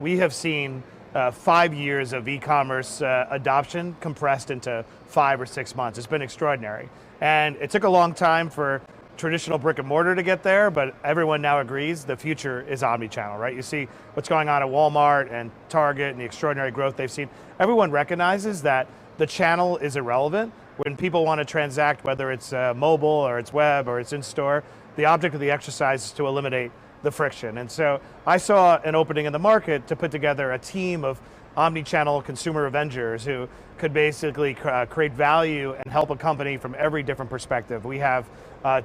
We have seen 5 years of e-commerce adoption compressed into 5 or 6 months. It's been extraordinary. And it took a long time for traditional brick and mortar to get there, but everyone now agrees the future is omnichannel, right? You see what's going on at Walmart and Target and the extraordinary growth they've seen. Everyone recognizes that the channel is irrelevant. When people want to transact, whether it's mobile or it's web or it's in store, the object of the exercise is to eliminate the friction. And so I saw an opening in the market to put together a team of omni-channel consumer Avengers who could basically create value and help a company from every different perspective. We have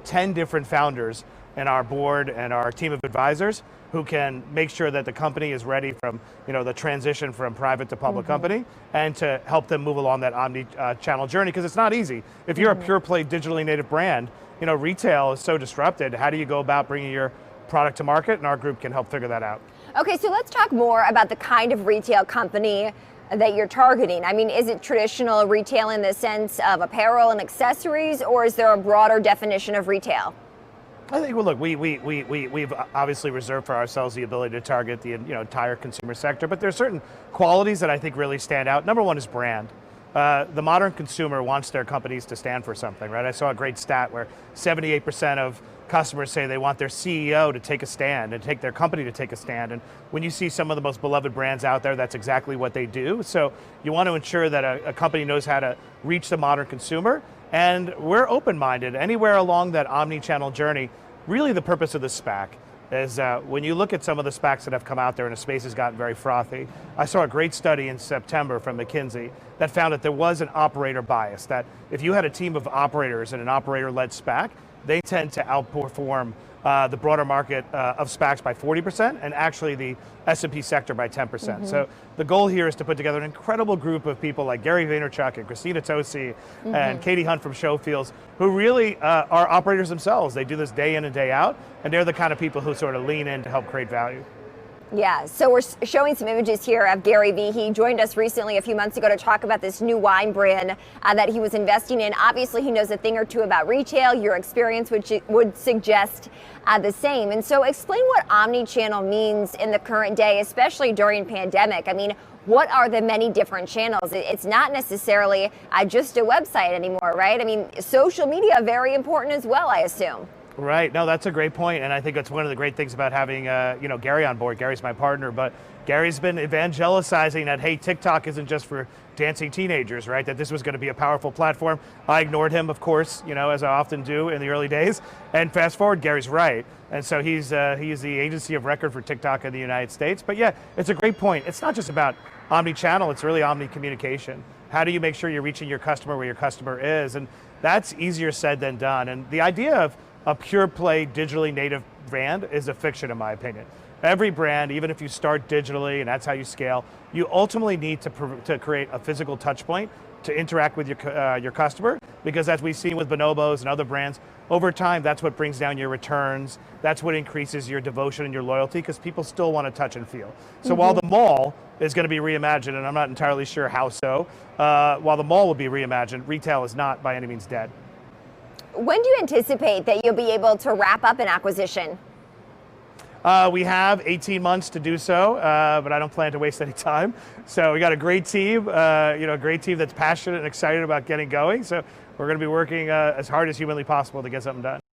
10 different founders in our board and our team of advisors who can make sure that the company is ready from the transition from private to public company, and to help them move along that omni-channel journey, because it's not easy. If you're a pure play digitally native brand, retail is so disrupted. How do you go about bringing your product to market? And our group can help figure that out. Okay, so let's talk more about the kind of retail company that you're targeting. I mean, is it traditional retail in the sense of apparel and accessories, or is there a broader definition of retail? I think, well, look, we've obviously reserved for ourselves the ability to target the entire consumer sector, but there's certain qualities that I think really stand out. Number one is brand. The modern consumer wants their companies to stand for something, right? I saw a great stat where 78% of customers say they want their CEO to take a stand and take their company to take a stand. And when you see some of the most beloved brands out there, that's exactly what they do. So you want to ensure that a company knows how to reach the modern consumer. And we're open-minded anywhere along that omni-channel journey. Really the purpose of the SPAC is when you look at some of the SPACs that have come out there and the space has gotten very frothy. I saw a great study in September from McKinsey that found that there was an operator bias, that if you had a team of operators in an operator-led SPAC, they tend to outperform the broader market of SPACs by 40%, and actually the S&P sector by 10%. So the goal here is to put together an incredible group of people like Gary Vaynerchuk and Christina Tosi and Katie Hunt from Showfields, who really are operators themselves. They do this day in and day out, and they're the kind of people who sort of lean in to help create value. Yeah, so we're showing some images here of Gary Vee. He joined us recently a few months ago to talk about this new wine brand that he was investing in. Obviously, he knows a thing or two about retail. Your experience would suggest the same. And so explain what omni-channel means in the current day, especially during pandemic. I mean, what are the many different channels? It's not necessarily just a website anymore, right? I mean, social media, very important as well, I assume. Right, no, that's a great point, and I think that's one of the great things about having Gary on board. Gary's my partner, but Gary's been evangelizing that, hey, TikTok isn't just for dancing teenagers, right? That this was going to be a powerful platform. I ignored him, of course, as I often do in the early days, and fast forward, Gary's right. And so he's the agency of record for TikTok in the United States. But yeah, it's a great point. It's not just about omni-channel, it's really omni-communication. How do you make sure you're reaching your customer where your customer is? And that's easier said than done. And the idea of a pure play digitally native brand is a fiction, in my opinion. Every brand, even if you start digitally and that's how you scale, you ultimately need to create a physical touch point to interact with your customer, because as we've seen with Bonobos and other brands, over time that's what brings down your returns, that's what increases your devotion and your loyalty, because people still want to touch and feel. So while the mall is going to be reimagined, and I'm not entirely sure how so, while the mall will be reimagined, retail is not by any means dead. When do you anticipate that you'll be able to wrap up an acquisition? We have 18 months to do so, but I don't plan to waste any time. So we got a great team, a great team that's passionate and excited about getting going. So we're going to be working as hard as humanly possible to get something done.